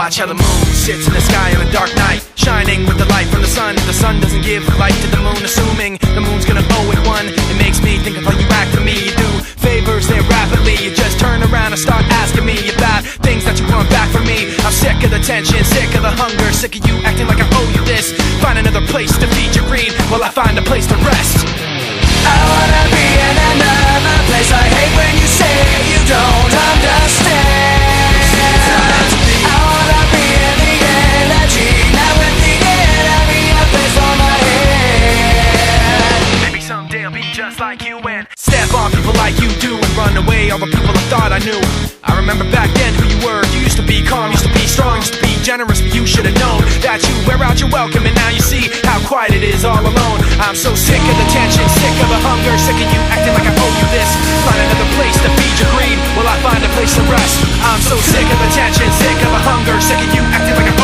watch how the moon sits in the sky on a dark night, shining with the light from the sun. The sun doesn't give light to the moon, assuming the moon's gonna owe it one. It makes me think of how you act to me. You do favors there rapidly, you just turn around and start asking me about things that you want back from me. I'm sick of the tension, sick of the hunger, sick of you acting like I owe you this. Find another place to feed your greed while I find a place to rest. I wanna be in another place. I hate when you say you don't understand. I wanna be in the energy, not with the enemy, a place on my head. Maybe someday I'll be just like you and step on people like you do and run away all the people I thought I knew. I remember back then who you were. You used to be calm, used to be strong, used to be generous, but you should have known that you wear out your welcome, and now you see how quiet it is all alone. I'm so sick of the tension, sick of the hunger, sick of you acting like I owe you this. Find another place to feed your greed while I find a place to rest. I'm so sick of the tension, sick of the hunger, sick of you acting like I owe you this.